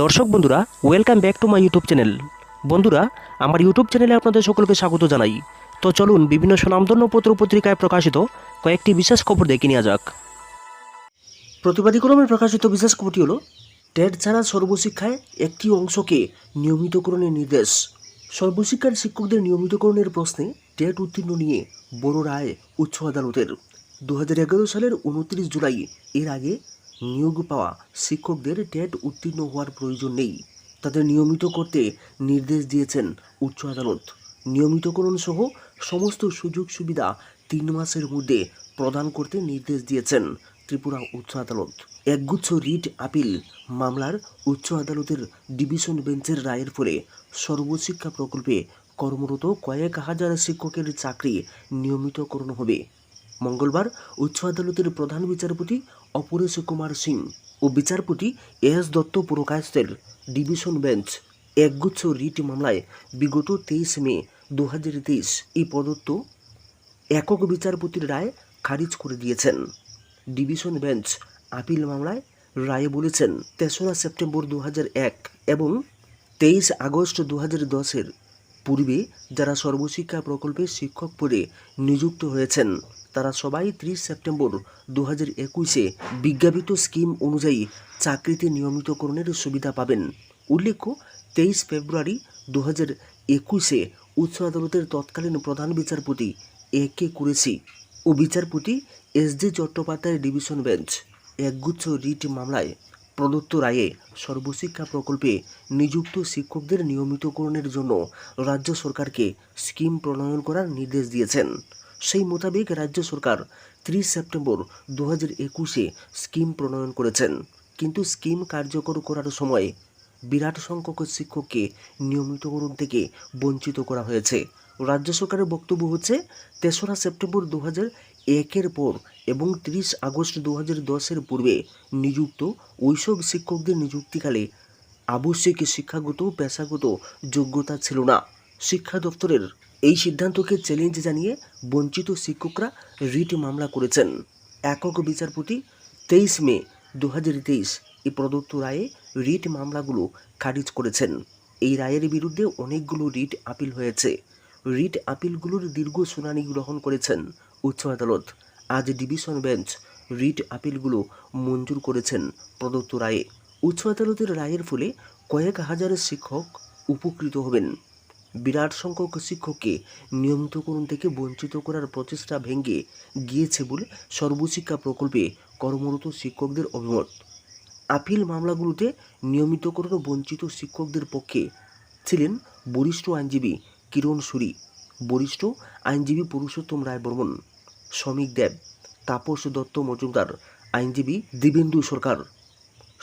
দর্শক বন্ধুরা, welcome back to my YouTube channel. বন্ধুরা, আমার ইউটিউব চ্যানেলে আপনাদের সকলকে স্বাগত জানাই। তো চলুন বিভিন্ন স্বনামধন্য পত্র পত্রিকায় প্রকাশিত কয়েকটি বিশেষ খবর দেখে নেওয়া যাক। প্রতিবাদীক্রমে প্রকাশিত বিশেষ খবরটি হল টেট ছাড়া সর্বশিক্ষায় একটি অংশকে নিয়মিতকরণের নির্দেশ। সর্বশিক্ষার শিক্ষকদের নিয়মিতকরণের প্রশ্নে টেট উত্তীর্ণ নিয়ে বড় রায় উচ্চ আদালতের। 2011 সালের 29 জুলাই এর আগে নিয়োগ পাওয়া শিক্ষকদের টেট উত্তীর্ণ হওয়ার প্রয়োজন নেই, তাদের নিয়মিত করতে নির্দেশ দিয়েছেন উচ্চ আদালত। নিয়মিতকরণ সহ সমস্ত সুযোগ সুবিধা 3 মাসের মধ্যে প্রদান করতে নির্দেশ দিয়েছেন ত্রিপুরা উচ্চ আদালত। একগুচ্ছ রিট আপিল মামলার উচ্চ আদালতের ডিভিশন বেঞ্চের রায়ের ফলে সর্বশিক্ষা প্রকল্পে কর্মরত কয়েক হাজার শিক্ষকের চাকরি নিয়মিতকরণ হবে। মঙ্গলবার উচ্চ আদালতের প্রধান বিচারপতি অপরেশ কুমার সিং ও বিচারপতি এস দত্ত পুরকায়স্থের ডিভিশন বেঞ্চ একগুচ্ছ রিট মামলায় বিগত 23 মে 2023 এই প্রদত্ত একক বিচারপতির রায় খারিজ করে দিয়েছেন। ডিভিশন বেঞ্চ আপিল মামলায় রায়ে বলেছেন 3রা সেপ্টেম্বর 2001 এবং 23 আগস্ট 2010-এর পূর্বে যারা সর্বশিক্ষা প্রকল্পে শিক্ষক পদে নিযুক্ত হয়েছেন তারা সবাই 30 সেপ্টেম্বর 2021-এ বিজ্ঞাপিত স্কিম অনুযায়ী চাকরিতে নিয়মিতকরণের সুবিধা পাবেন। উল্লেখ্য, 23 ফেব্রুয়ারি 2021-এ উচ্চ আদালতের তৎকালীন প্রধান বিচারপতি A.K. কুরেশি ও বিচারপতি S.D. চট্টোপাধ্যায়ের ডিভিশন বেঞ্চ একগুচ্ছ রিট মামলায় প্রদত্ত রায়ে সর্বশিক্ষা প্রকল্পে নিযুক্ত শিক্ষকদের নিয়মিতকরণের জন্য রাজ্য সরকারকে স্কিম প্রণয়ন করার নির্দেশ দিয়েছেন। সেই মোতাবেক রাজ্য সরকার 30 সেপ্টেম্বর 2021-এ স্কিম প্রণয়ন করেছেন, কিন্তু স্কিম কার্যকর করার সময় বিরাট সংখ্যক শিক্ষককে নিয়মিতকরণ থেকে বঞ্চিত করা হয়েছে। রাজ্য সরকারের বক্তব্য হচ্ছে 3রা সেপ্টেম্বর 2001-এর পর এবং 30 আগস্ট 2010-এর পূর্বে নিযুক্ত ওইসব শিক্ষকদের নিযুক্তিকালে আবশ্যিক শিক্ষাগত পেশাগত যোগ্যতা ছিল না। শিক্ষা দপ্তরের এই সিদ্ধান্তকে চ্যালেঞ্জ জানিয়ে বঞ্চিত শিক্ষকরা রিট মামলা করেছেন। একক বিচারপতি 23 মে 2023 এই প্রদত্ত রায়ে রিট মামলাগুলো খারিজ করেছেন। এই রায়ের বিরুদ্ধে অনেকগুলো রিট আপিল হয়েছে। রিট আপিলগুলোর দীর্ঘ শুনানি গ্রহণ করেছেন উচ্চ আদালত। আজ ডিভিশন বেঞ্চ রিট আপিলগুলো মঞ্জুর করেছেন প্রদত্ত রায়ে। উচ্চ আদালতের রায়ের ফলে কয়েক হাজার শিক্ষক উপকৃত হবেন। বিরাট সংখ্যক শিক্ষককে নিয়মিতকরণ থেকে বঞ্চিত করার প্রচেষ্টা ভেঙে গিয়েছে বলে সর্বশিক্ষা প্রকল্পে কর্মরত শিক্ষকদের অভিমত। আপিল মামলাগুলোতে নিয়মিতকরণ বঞ্চিত শিক্ষকদের পক্ষে ছিলেন বরিষ্ঠ আইনজীবী কিরণ সুরি, বরিষ্ঠ আইনজীবী পুরুষোত্তম রায় বর্মন, শ্রমিক দেব, তাপস দত্ত মজুমদার, আইনজীবী দিবেন্দু সরকার,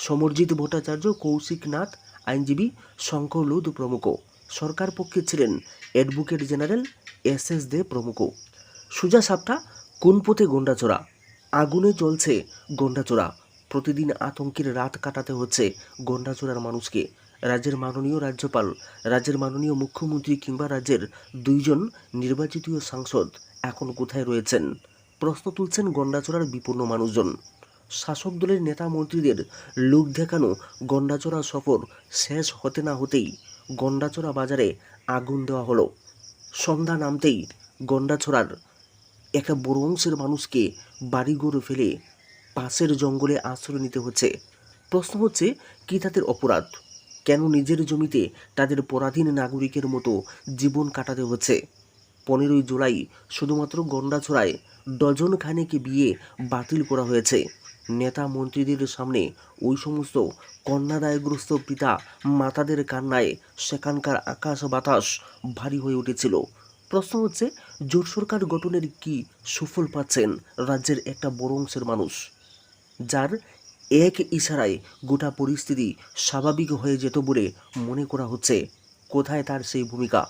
সমরজিৎ ভট্টাচার্য, কৌশিক নাথ, আইনজীবী শঙ্কর লুদ প্রমুখ। সরকার পক্ষে ছিলেন অ্যাডভোকেট জেনারেল S.S. দে প্রমুখ। সোজা সাপটা কোন পথে গন্ডাচড়া, আগুনে চলছে গন্ডাচড়া, প্রতিদিন আতঙ্কের রাত কাটাতে হচ্ছে গন্ডাচড়ার মানুষকে। রাজ্যের মাননীয় রাজ্যপাল, রাজ্যের মাননীয় মুখ্যমন্ত্রী কিংবা রাজ্যের 2জন নির্বাচিত সাংসদ এখন কোথায় রয়েছেন প্রশ্ন তুলছেন গন্ডাচড়ার বিপন্ন মানুষজন। শাসক দলের নেতা মন্ত্রীদের লোক দেখানো গন্ডাচড়া সফর শেষ হতে না হতেই গন্ডাচড়া বাজারে আগুন দেওয়া হলো। সন্ধ্যা নামতেই গন্ডাছড়ার একটা বড় অংশের মানুষকে বাড়িঘর ফেলে পাশের জঙ্গলে আশ্রয় নিতে হচ্ছে। প্রশ্ন হচ্ছে, কি তাদের অপরাধ? কেন নিজের জমিতে তাদের পরাধীন নাগরিকের মতো জীবন কাটাতে হচ্ছে? 15ই জুলাই শুধুমাত্র গন্ডাছড়ায় ডজন খানেক বিয়ে বাতিল করা হয়েছে। নেতা মন্ত্রীদের সামনে ওই সমস্ত কন্যাদায়গ্রস্ত পিতা মাতাদের কান্নায় সেখানকার আকাশ বাতাস ভারী হয়ে উঠেছিল। প্রশ্ন হচ্ছে, জোট সরকার গঠনের কি সুফল পাচ্ছেন রাজ্যের একটা বড় অংশের মানুষ, যার এক ইশারায় গোটা পরিস্থিতি স্বাভাবিক হয়ে যেত বলে মনে করা হচ্ছে? কোথায় তার সেই ভূমিকা?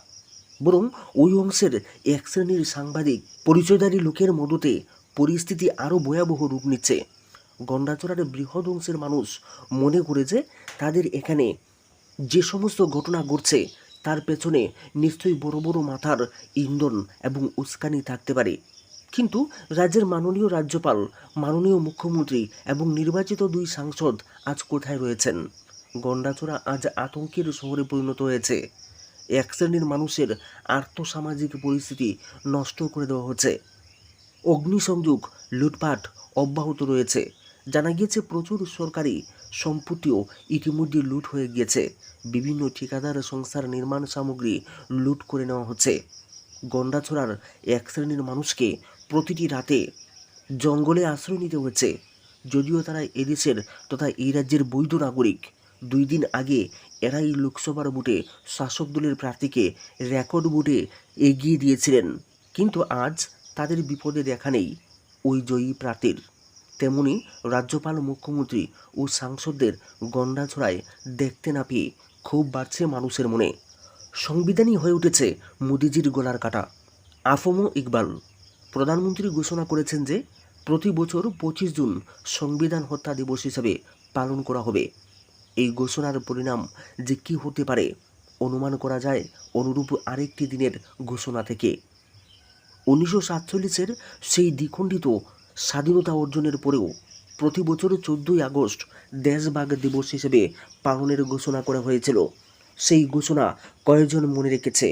বরং ওই অংশের এক শ্রেণীর সাংবাদিক পরিচয়ধারী লোকের মদতে পরিস্থিতি আরও ভয়াবহ রূপ নিচ্ছে। গন্ডাচড়ার বৃহৎ অংশের মানুষ মনে করে যে তাদের এখানে যে সমস্ত ঘটনা ঘটছে তার পেছনে নিশ্চয়ই বড় বড় মাথার ইন্ধন এবং উস্কানি থাকতে পারে। কিন্তু রাজ্যের মাননীয় রাজ্যপাল, মাননীয় মুখ্যমন্ত্রী এবং নির্বাচিত 2 সাংসদ আজ কোথায় রয়েছেন? গন্ডাছড়া আজ আতঙ্কের শহরে পরিণত হয়েছে। এক শ্রেণীর মানুষের আর্থসামাজিক পরিস্থিতি নষ্ট করে দেওয়া হচ্ছে। অগ্নিসংযোগ, লুটপাট অব্যাহত রয়েছে। জানা গিয়েছে প্রচুর সরকারি সম্পত্তিও ইতিমধ্যে লুট হয়ে গিয়েছে। বিভিন্ন ঠিকাদার সংস্থার নির্মাণ সামগ্রী লুট করে নেওয়া হচ্ছে। গন্ডাছড়ার এক শ্রেণীর মানুষকে প্রতিটি রাতে জঙ্গলে আশ্রয় নিতে হচ্ছে। যদিও তারা এদেশের তথা এই রাজ্যের বৈধ নাগরিক। 2 দিন আগে এরাই লোকসভার ভোটে শাসক দলের প্রার্থীকে রেকর্ড ভোটে এগিয়ে দিয়েছিলেন, কিন্তু আজ তাদের বিপদে দেখা নেই ওই জয়ী প্রার্থীর। তেমনি রাজ্যপাল, মুখ্যমন্ত্রী ও সাংসদদের গন্ডাছড়ায় দেখতে না পেয়ে ক্ষোভ বাড়ছে মানুষের মনে। সংবিধানই হয়ে উঠেছে মোদিজির গলার কাটা। আফমো ইকবাল, প্রধানমন্ত্রী ঘোষণা করেছেন যে প্রতি বছর 25 জুন সংবিধান হত্যা দিবস হিসাবে পালন করা হবে। এই ঘোষণার পরিণাম যে কী হতে পারে অনুমান করা যায় অনুরূপ আরেকটি দিনের ঘোষণা থেকে। 1947-এর সেই দ্বিখণ্ডিত স্বাধীনতা অর্জনের পরেও প্রতি বছর 14ই আগস্ট দেশভাগ দিবস হিসেবে পালনের ঘোষণা করা হয়েছিল। সেই ঘোষণা কয়েকজন মনে রেখেছে?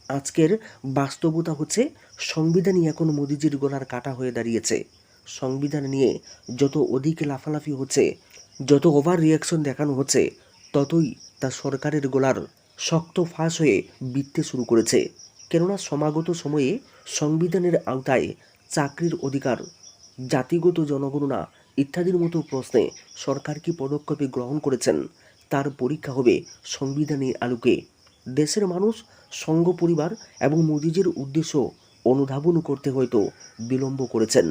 আজকের বাস্তবতা হচ্ছে সংবিধানই এখন মোদিজির গলার কাটা হয়ে দাঁড়িয়েছে। সংবিধান নিয়ে যত অধিক লাফালাফি হচ্ছে, যত ওভার রিয়াকশন দেখানো হচ্ছে, ততই তা সরকারের গলার শক্ত ফাঁস হয়ে বিঁধতে শুরু করেছে। কেননা সমাগত সময়ে সংবিধানের আওতায় চাকরির অধিকার, জাতিগত জনগণনা ইত্যাদির মতো প্রশ্নে সরকার কী পদক্ষেপ গ্রহণ করেছেন তার পরীক্ষা হবে সংবিধানের আলোকে। দেশের মানুষ, সংঘ পরিবার এবং মোদিজির উদ্দেশ্য অনুধাবন করতে হয়তো বিলম্ব করেছেন,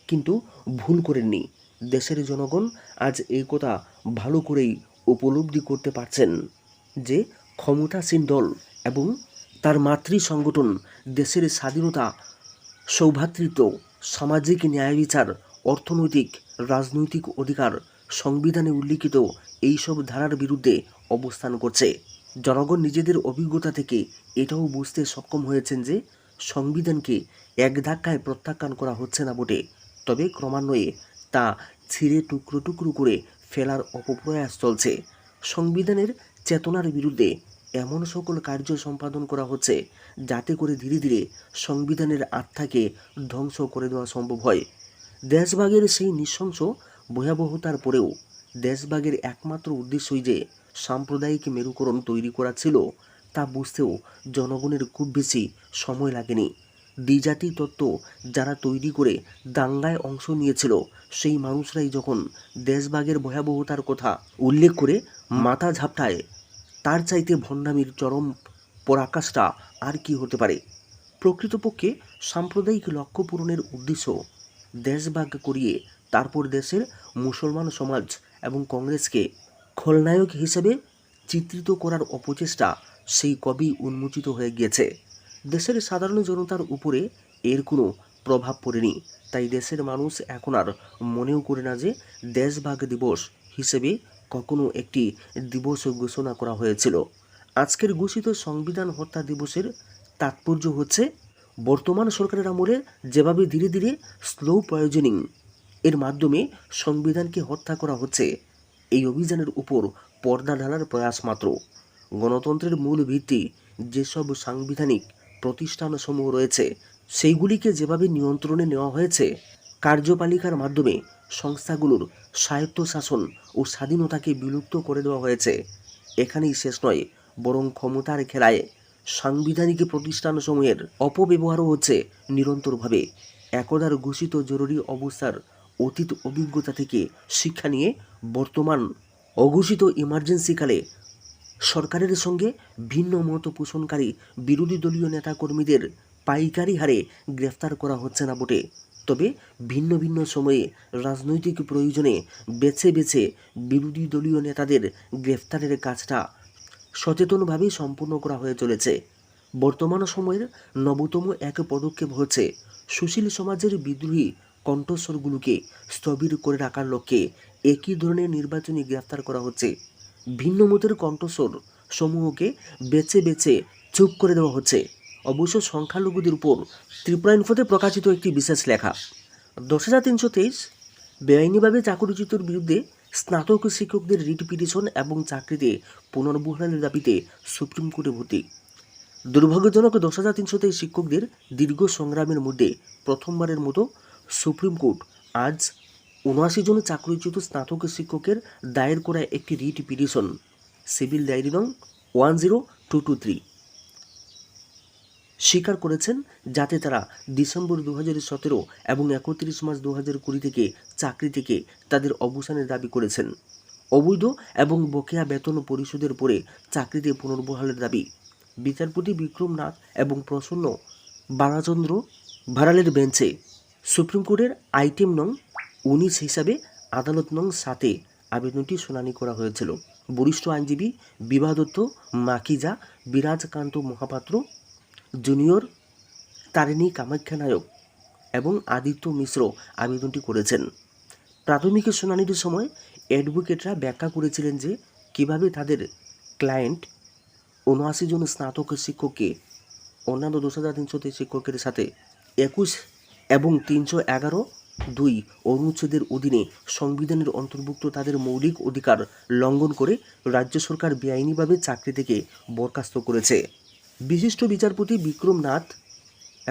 কিন্তু ভুল করেননি। দেশের জনগণ আজ এই কথা ভালো করেই উপলব্ধি করতে পারছেন যে ক্ষমতাসীন দল এবং তার মাতৃ সংগঠন দেশের স্বাধীনতা, সৌভ্রাতৃত্ব, সামাজিক ন্যায় বিচার, অর্থনৈতিক, রাজনৈতিক অধিকার, সংবিধানে উল্লিখিত এইসব ধারার বিরুদ্ধে অবস্থান করছে। জনগণ নিজেদের অভিজ্ঞতা থেকে এটাও বুঝতে সক্ষম হয়েছেন যে সংবিধানকে এক ধাক্কায় প্রত্যাখ্যান করা হচ্ছে না বটে, তবে ক্রমান্বয়ে তা ছিঁড়ে টুকরো টুকরো করে ফেলার অপপ্রয়াস চলছে। সংবিধানের চেতনার বিরুদ্ধে এমন সকল কার্য সম্পাদন করা হচ্ছে যাতে করে ধীরে ধীরে সংবিধানের আত্মাকে ধ্বংস করে দেওয়া সম্ভব হয়। দেশভাগের সেই নৃশংস ভয়াবহতার পরেও দেশভাগের একমাত্র উদ্দেশ্যই যে সাম্প্রদায়িক মেরুকরণ তৈরি করা ছিল তা বুঝতেও জনগণের খুব বেশি সময় লাগেনি। দ্বিজাতি তত্ত্ব যারা তৈরি করে দাঙ্গায় অংশ নিয়েছিল সেই মানুষরাই যখন দেশভাগের ভয়াবহতার কথা উল্লেখ করে মাথা ঝাপটায়, তার চাইতে ভণ্ডামির চরম পরাকাষ্ঠা আর কি হতে পারে। প্রকৃতপক্ষে সাম্প্রদায়িক লক্ষ্য পূরণের উদ্দেশ্য দেশভাগ করিয়ে তারপর দেশের মুসলমান সমাজ এবং কংগ্রেসকে খলনায়ক হিসেবে চিত্রিত করার অপচেষ্টা সেই কবেই উন্মোচিত হয়ে গিয়েছে। দেশের সাধারণ জনতার উপরে এর কোনো প্রভাব পড়েনি, তাই দেশের মানুষ এখন আর মনেও করে না যে দেশভাগ দিবস হিসেবে কখনো একটি দিবস ঘোষণা করা হয়েছিল। আজকের ঘোষিত সংবিধান হত্যা দিবসের তাৎপর্য হচ্ছে বর্তমান সরকারের আমলে যেভাবে ধীরে ধীরে স্লো পয়জনিং এর মাধ্যমে সংবিধানকে হত্যা করা হচ্ছে, এই অভিযানের উপর পর্দা ঢালার প্রয়াস মাত্র। গণতন্ত্রের মূল ভিত্তি যেসব সাংবিধানিক প্রতিষ্ঠানসমূহ রয়েছে সেইগুলিকে যেভাবে নিয়ন্ত্রণে নেওয়া হয়েছে, কার্যপালিকার মাধ্যমে সংস্থাগুলোর স্বায়ত্তশাসন ও স্বাধীনতাকে বিলুপ্ত করে দেওয়া হয়েছে, এখানেই শেষ নয়, বরং ক্ষমতার খেলায় সাংবিধানিক প্রতিষ্ঠানসমূহের অপব্যবহারও হচ্ছে নিরন্তরভাবে। একদার ঘোষিত জরুরি অবস্থার অতীত অভিজ্ঞতা থেকে শিক্ষা নিয়ে বর্তমান অঘোষিত ইমার্জেন্সিকালে সরকারের সঙ্গে ভিন্ন মত পোষণকারী বিরোধী দলীয় নেতাকর্মীদের পাইকারি হারে গ্রেফতার করা হচ্ছে না বটে, তবে ভিন্ন ভিন্ন সময়ে রাজনৈতিক প্রয়োজনে বেছে বেছে বিরোধী দলীয় নেতাদের গ্রেফতারের কাজটা সচেতনভাবে সম্পূর্ণ করা হয়ে চলেছে। বর্তমান সময়ের নবতম এক পদক্ষেপ হচ্ছে সুশীল সমাজের বিদ্রোহী কণ্ঠস্বরগুলোকে স্থবির করে রাখার লক্ষ্যে একই ধরনের নির্বাচনী গ্রেফতার করা হচ্ছে। ভিন্ন মতের কণ্ঠস্বর সমূহকে বেছে বেছে চুপ করে দেওয়া হচ্ছে। অবশ্য সংখ্যালঘুদের উপর ত্রিপুরা ইনফোতে প্রকাশিত একটি বিশেষ লেখা 10,323 বেআইনিভাবে চাকরিচ্যুতের বিরুদ্ধে স্নাতক শিক্ষকদের রিট পিটিশন এবং চাকরিতে পুনর্বহালের দাবিতে সুপ্রিম কোর্টে ভর্তি। দুর্ভাগ্যজনক 10,300 শিক্ষকদের দীর্ঘ সংগ্রামের মধ্যে প্রথমবারের মতো সুপ্রিম কোর্ট আজ 79 জন চাকরিচ্যুত স্নাতক শিক্ষকের দায়ের করা একটি রিট পিটিশন সিভিল ডায়েরি নং 10223 স্বীকার করেছেন, যাতে তারা ডিসেম্বর 2017 এবং 31 মার্চ 2020 থেকে চাকরি থেকে তাদের অবসানের দাবি করেছেন। অবৈধ এবং বকেয়া বেতন পরিশোধের পরে চাকরিতে পুনর্বহালের দাবি। বিচারপতি বিক্রম নাথ এবং প্রসন্ন বালাচন্দ্র ভারালের বেঞ্চে সুপ্রিম কোর্টের আইটেম নং 19 হিসাবে আদালত নং 7-এ আবেদনটি শুনানি করা হয়েছিল। বরিষ্ঠ আইনজীবী বিভা দত্ত, মাকিজা, বিরাজকান্ত মহাপাত্র, জুনিয়র তারিণী কামাখ্যা নায়ক এবং আদিত্য মিশ্র আবেদনটি করেছেন। প্রাথমিক শুনানির সময় অ্যাডভোকেটরা ব্যাখ্যা করেছিলেন যে কিভাবে তাদের ক্লায়েন্ট 79 জন স্নাতক শিক্ষককে অন্যান্য 10,300 শিক্ষকের সাথে 21 এবং 311(2) অনুচ্ছেদের অধীনে সংবিধানের অন্তর্ভুক্ত তাদের মৌলিক অধিকার লঙ্ঘন করে রাজ্য সরকার বেআইনিভাবে চাকরি থেকে বরখাস্ত করেছে। বিশিষ্ট বিচারপতি বিক্রম নাথ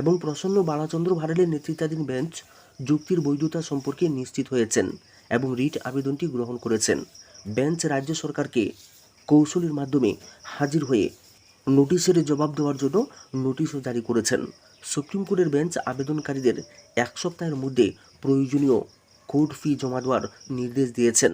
এবং প্রসন্ন বালাচন্দ্র ভারালের নেতৃত্বাধীন বেঞ্চ যুক্তির বৈধতা সম্পর্কে নিশ্চিত হয়েছেন এবং রিট আবেদনটি গ্রহণ করেছেন। বেঞ্চ রাজ্য সরকারকে কৌশলের মাধ্যমে হাজির হয়ে নোটিশের জবাব দেওয়ার জন্য নোটিশও জারি করেছেন। সুপ্রিম কোর্টের বেঞ্চ আবেদনকারীদের 1 সপ্তাহের মধ্যে প্রয়োজনীয় কোর্ট ফি জমা দেওয়ার নির্দেশ দিয়েছেন।